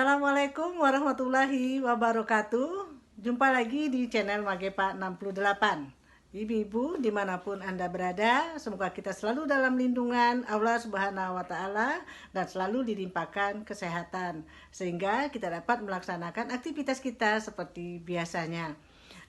Assalamualaikum warahmatullahi wabarakatuh. Jumpa lagi di channel Magepa 68. Ibu-ibu dimanapun Anda berada, semoga kita selalu dalam lindungan Allah Subhanahu wa Ta'ala dan selalu dilimpahkan kesehatan, sehingga kita dapat melaksanakan aktivitas kita seperti biasanya.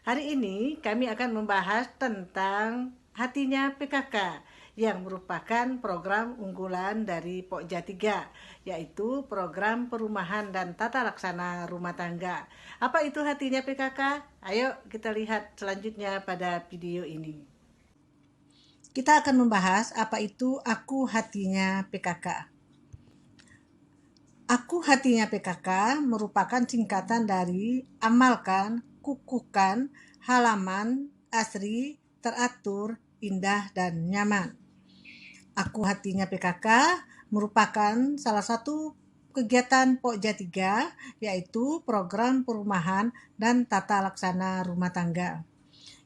Hari ini kami akan membahas tentang Hatinya PKK yang merupakan program unggulan dari Pokja 3, yaitu program perumahan dan tata laksana rumah tangga. Apa itu Hatinya PKK? Ayo kita lihat selanjutnya pada video ini. Kita akan membahas apa itu Aku Hatinya PKK. Aku Hatinya PKK merupakan singkatan dari amalkan, kukuhkan, halaman, asri, teratur, indah, dan nyaman. Aku Hatinya PKK merupakan salah satu kegiatan Pokja 3, yaitu program perumahan dan tata laksana rumah tangga.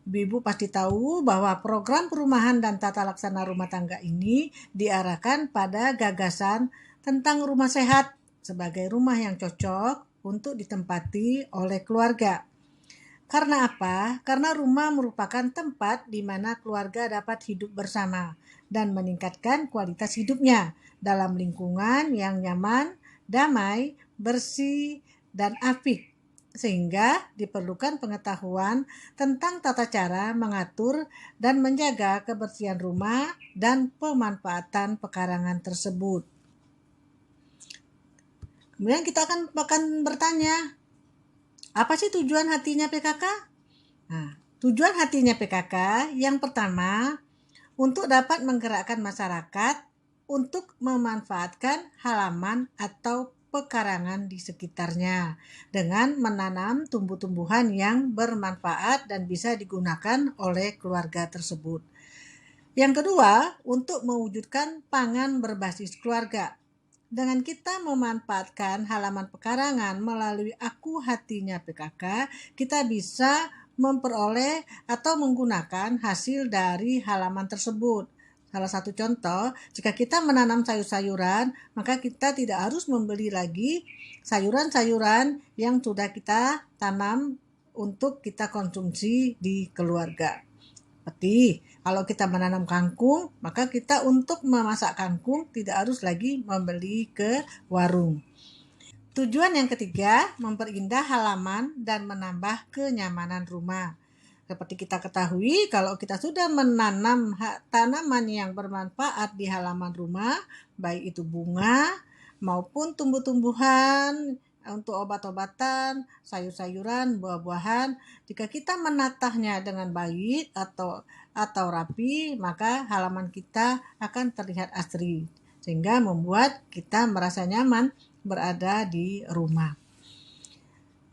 Ibu-ibu pasti tahu bahwa program perumahan dan tata laksana rumah tangga ini diarahkan pada gagasan tentang rumah sehat sebagai rumah yang cocok untuk ditempati oleh keluarga. Karena apa? Karena rumah merupakan tempat di mana keluarga dapat hidup bersama dan meningkatkan kualitas hidupnya dalam lingkungan yang nyaman, damai, bersih, dan apik. Sehingga diperlukan pengetahuan tentang tata cara mengatur dan menjaga kebersihan rumah dan pemanfaatan pekarangan tersebut. Kemudian kita akan bertanya, apa sih tujuan Hatinya PKK? Nah, tujuan Hatinya PKK yang pertama, untuk dapat menggerakkan masyarakat untuk memanfaatkan halaman atau pekarangan di sekitarnya dengan menanam tumbuh-tumbuhan yang bermanfaat dan bisa digunakan oleh keluarga tersebut. Yang kedua, untuk mewujudkan pangan berbasis keluarga. Dengan kita memanfaatkan halaman pekarangan melalui Aku Hatinya PKK, kita bisa memperoleh atau menggunakan hasil dari halaman tersebut. Salah satu contoh, jika kita menanam sayur-sayuran, maka kita tidak harus membeli lagi sayuran-sayuran yang sudah kita tanam untuk kita konsumsi di keluarga. Seperti kalau kita menanam kangkung, maka kita untuk memasak kangkung tidak harus lagi membeli ke warung. Tujuan yang ketiga, memperindah halaman dan menambah kenyamanan rumah. Seperti kita ketahui, kalau kita sudah menanam tanaman yang bermanfaat di halaman rumah, baik itu bunga maupun tumbuh-tumbuhan untuk obat-obatan, sayur-sayuran, buah-buahan, jika kita menatahnya dengan baik atau rapi, maka halaman kita akan terlihat asri, sehingga membuat kita merasa nyaman berada di rumah.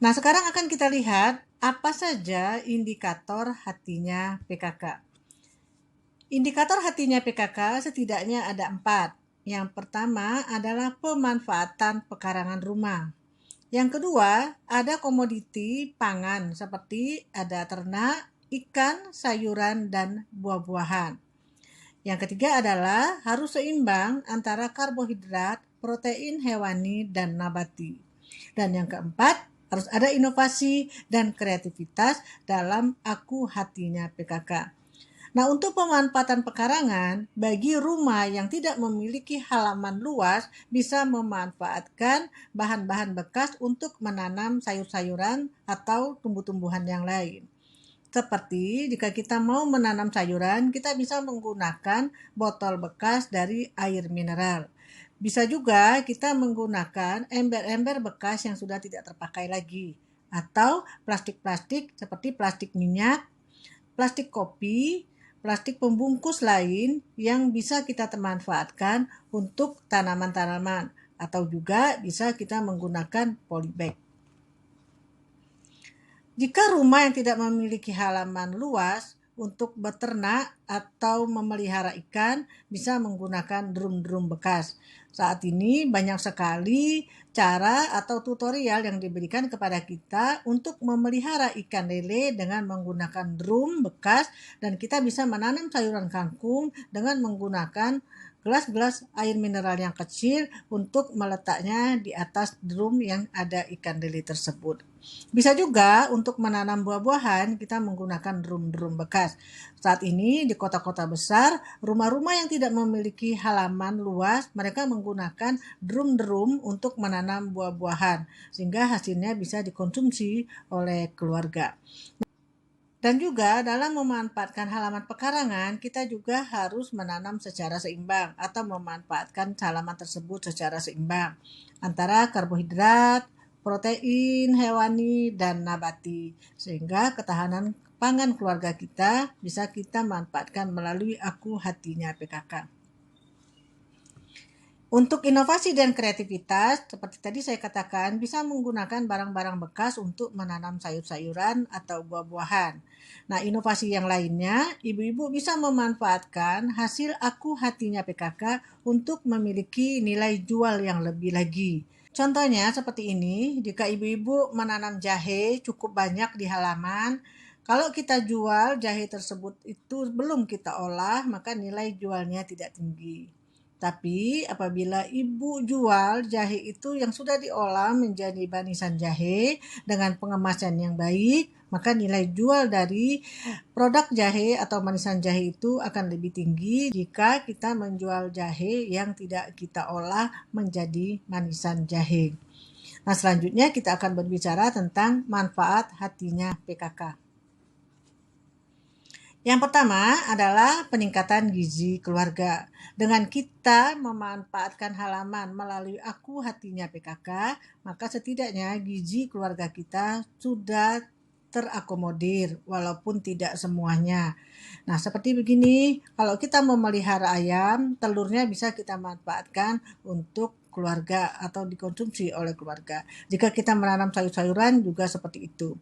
Nah, sekarang akan kita lihat apa saja indikator Hatinya PKK. Indikator Hatinya PKK setidaknya ada 4. Yang pertama adalah pemanfaatan pekarangan rumah. Yang kedua, ada komoditi pangan seperti ada ternak, ikan, sayuran, dan buah-buahan. Yang ketiga adalah harus seimbang antara karbohidrat, protein hewani, dan nabati. Dan yang keempat, harus ada inovasi dan kreativitas dalam Aku Hatinya PKK. Nah, untuk pemanfaatan pekarangan, bagi rumah yang tidak memiliki halaman luas, bisa memanfaatkan bahan-bahan bekas untuk menanam sayur-sayuran atau tumbuh-tumbuhan yang lain. Seperti jika kita mau menanam sayuran, kita bisa menggunakan botol bekas dari air mineral. Bisa juga kita menggunakan ember-ember bekas yang sudah tidak terpakai lagi. Atau plastik-plastik seperti plastik minyak, plastik kopi, plastik pembungkus lain yang bisa kita manfaatkan untuk tanaman-tanaman. Atau juga bisa kita menggunakan polybag. Jika rumah yang tidak memiliki halaman luas untuk beternak atau memelihara ikan, bisa menggunakan drum-drum bekas. Saat ini banyak sekali cara atau tutorial yang diberikan kepada kita untuk memelihara ikan lele dengan menggunakan drum bekas, dan kita bisa menanam sayuran kangkung dengan menggunakan gelas-gelas air mineral yang kecil untuk meletaknya di atas drum yang ada ikan lele tersebut. Bisa juga untuk menanam buah-buahan kita menggunakan drum-drum bekas. Saat ini di kota-kota besar, rumah-rumah yang tidak memiliki halaman luas, mereka menggunakan drum-drum untuk menanam buah-buahan sehingga hasilnya bisa dikonsumsi oleh keluarga. Dan juga dalam memanfaatkan halaman pekarangan, kita juga harus menanam secara seimbang atau memanfaatkan halaman tersebut secara seimbang antara karbohidrat, protein hewani, dan nabati. Sehingga ketahanan pangan keluarga kita bisa kita manfaatkan melalui Aku Hatinya PKK. Untuk inovasi dan kreativitas, seperti tadi saya katakan, bisa menggunakan barang-barang bekas untuk menanam sayur-sayuran atau buah-buahan. Nah, inovasi yang lainnya, ibu-ibu bisa memanfaatkan hasil Aku Hatinya PKK untuk memiliki nilai jual yang lebih lagi. Contohnya seperti ini, jika ibu-ibu menanam jahe cukup banyak di halaman, kalau kita jual jahe tersebut itu belum kita olah, maka nilai jualnya tidak tinggi. Tapi apabila ibu jual jahe itu yang sudah diolah menjadi manisan jahe dengan pengemasan yang baik, maka nilai jual dari produk jahe atau manisan jahe itu akan lebih tinggi jika kita menjual jahe yang tidak kita olah menjadi manisan jahe. Nah, selanjutnya kita akan berbicara tentang manfaat hatinya PKK. Yang pertama adalah peningkatan gizi keluarga. Dengan kita memanfaatkan halaman melalui Aku Hatinya PKK, maka setidaknya gizi keluarga kita sudah terakomodir walaupun tidak semuanya. Nah, seperti begini, kalau kita memelihara ayam, telurnya bisa kita manfaatkan untuk keluarga atau dikonsumsi oleh keluarga. Jika kita menanam sayur-sayuran juga seperti itu.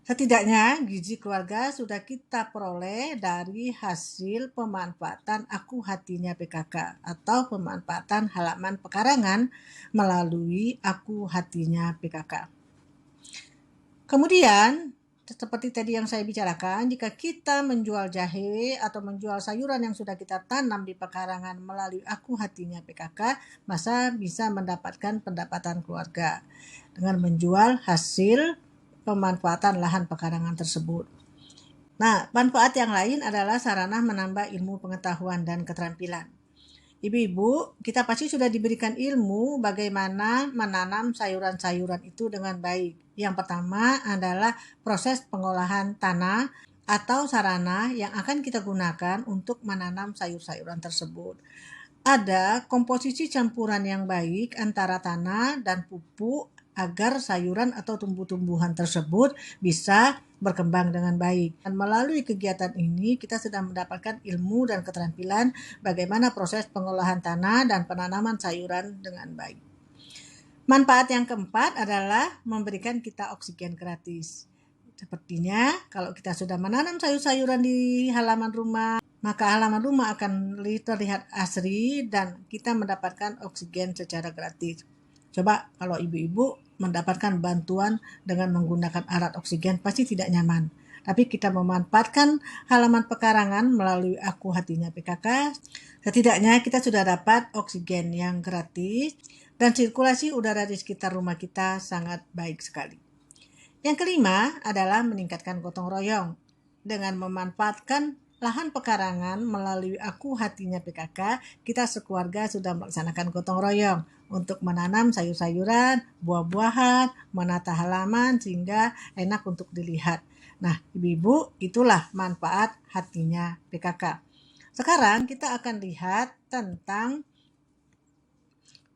Setidaknya gizi keluarga sudah kita peroleh dari hasil pemanfaatan Aku Hatinya PKK atau pemanfaatan halaman pekarangan melalui Aku Hatinya PKK. Kemudian, seperti tadi yang saya bicarakan, jika kita menjual jahe atau menjual sayuran yang sudah kita tanam di pekarangan melalui Aku Hatinya PKK, maka bisa mendapatkan pendapatan keluarga dengan menjual hasil pemanfaatan lahan pekarangan tersebut. Nah, manfaat yang lain adalah sarana menambah ilmu pengetahuan dan keterampilan. Ibu-ibu, kita pasti sudah diberikan ilmu bagaimana menanam sayuran-sayuran itu dengan baik. Yang pertama adalah proses pengolahan tanah atau sarana yang akan kita gunakan untuk menanam sayur-sayuran tersebut. Ada komposisi campuran yang baik antara tanah dan pupuk agar sayuran atau tumbuh-tumbuhan tersebut bisa berkembang dengan baik. Dan melalui kegiatan ini kita sudah mendapatkan ilmu dan keterampilan bagaimana proses pengolahan tanah dan penanaman sayuran dengan baik. Manfaat yang keempat adalah memberikan kita oksigen gratis. Sepertinya kalau kita sudah menanam sayur-sayuran di halaman rumah, maka halaman rumah akan terlihat asri dan kita mendapatkan oksigen secara gratis. Coba kalau ibu-ibu mendapatkan bantuan dengan menggunakan alat oksigen pasti tidak nyaman. Tapi kita memanfaatkan halaman pekarangan melalui Aku Hatinya PKK, setidaknya kita sudah dapat oksigen yang gratis dan sirkulasi udara di sekitar rumah kita sangat baik sekali. Yang kelima adalah meningkatkan gotong royong. Dengan memanfaatkan lahan pekarangan melalui Aku Hatinya PKK, kita sekeluarga sudah melaksanakan gotong royong untuk menanam sayur-sayuran, buah-buahan, menata halaman sehingga enak untuk dilihat. Nah, ibu-ibu, itulah manfaat hatinya PKK. Sekarang kita akan lihat tentang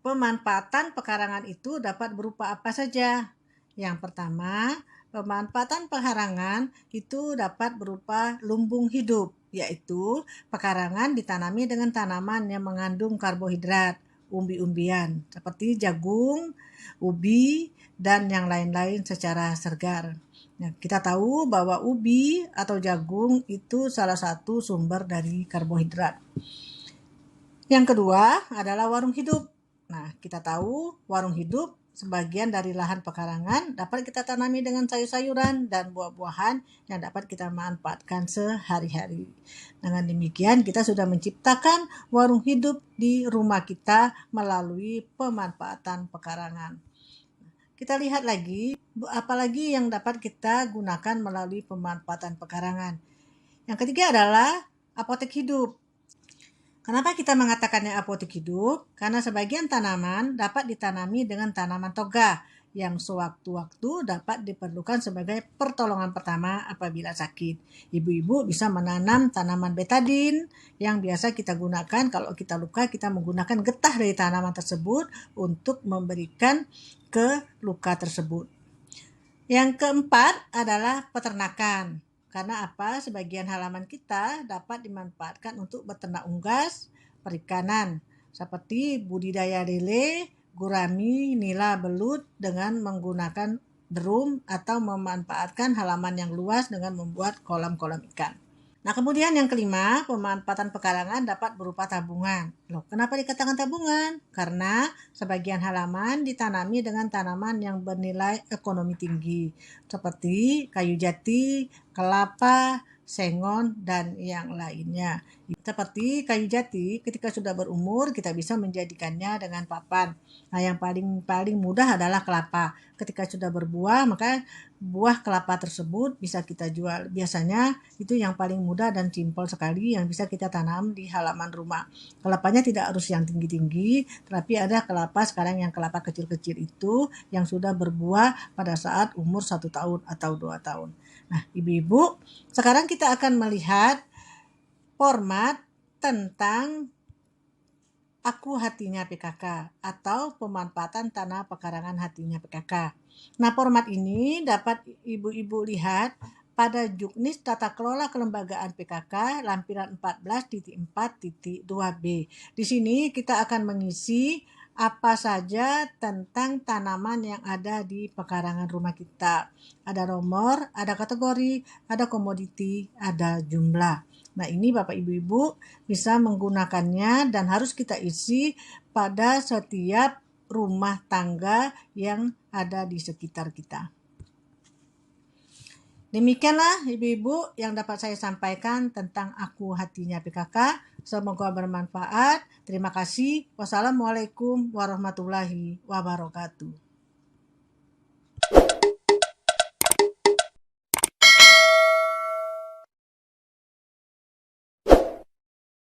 pemanfaatan pekarangan itu dapat berupa apa saja. Yang pertama, pemanfaatan pekarangan itu dapat berupa lumbung hidup, yaitu pekarangan ditanami dengan tanaman yang mengandung karbohidrat, umbi-umbian, seperti jagung, ubi, dan yang lain-lain secara segar. Nah, kita tahu bahwa ubi atau jagung itu salah satu sumber dari karbohidrat. Yang kedua adalah warung hidup. Nah, kita tahu warung hidup sebagian dari lahan pekarangan dapat kita tanami dengan sayur-sayuran dan buah-buahan yang dapat kita manfaatkan sehari-hari. Dengan demikian kita sudah menciptakan warung hidup di rumah kita melalui pemanfaatan pekarangan. Kita lihat lagi, apalagi yang dapat kita gunakan melalui pemanfaatan pekarangan. Yang ketiga adalah apotek hidup. Kenapa kita mengatakannya apotek hidup? Karena sebagian tanaman dapat ditanami dengan tanaman toga yang sewaktu-waktu dapat diperlukan sebagai pertolongan pertama apabila sakit. Ibu-ibu bisa menanam tanaman betadin yang biasa kita gunakan kalau kita luka, kita menggunakan getah dari tanaman tersebut untuk memberikan ke luka tersebut. Yang keempat adalah peternakan. Karena apa? Sebagian halaman kita dapat dimanfaatkan untuk beternak unggas, perikanan, seperti budidaya lele, gurami, nila, belut dengan menggunakan drum atau memanfaatkan halaman yang luas dengan membuat kolam-kolam ikan. Nah, kemudian yang kelima, pemanfaatan pekarangan dapat berupa tabungan. Loh, kenapa dikatakan tabungan? Karena sebagian halaman ditanami dengan tanaman yang bernilai ekonomi tinggi, seperti kayu jati, kelapa, sengon, dan yang lainnya. Seperti kayu jati, ketika sudah berumur, kita bisa menjadikannya dengan papan. Nah, yang paling mudah adalah kelapa. Ketika sudah berbuah, maka buah kelapa tersebut bisa kita jual. Biasanya itu yang paling mudah dan simpel sekali yang bisa kita tanam di halaman rumah. Kelapanya tidak harus yang tinggi-tinggi, tapi ada kelapa sekarang yang kelapa kecil-kecil itu yang sudah berbuah pada saat umur 1 tahun atau 2 tahun. Nah, ibu-ibu, sekarang kita akan melihat format tentang Aku Hatinya PKK atau pemanfaatan tanah pekarangan hatinya PKK. Nah, format ini dapat ibu-ibu lihat pada Juknis Tata Kelola Kelembagaan PKK lampiran 14.4.2b. Di sini kita akan mengisi apa saja tentang tanaman yang ada di pekarangan rumah kita. Ada nomor, ada kategori, ada komoditi, ada jumlah. Nah, ini Bapak Ibu-ibu bisa menggunakannya dan harus kita isi pada setiap rumah tangga yang ada di sekitar kita. Demikianlah Ibu-ibu yang dapat saya sampaikan tentang Aku Hatinya PKK. Semoga bermanfaat. Terima kasih. Wassalamualaikum warahmatullahi wabarakatuh.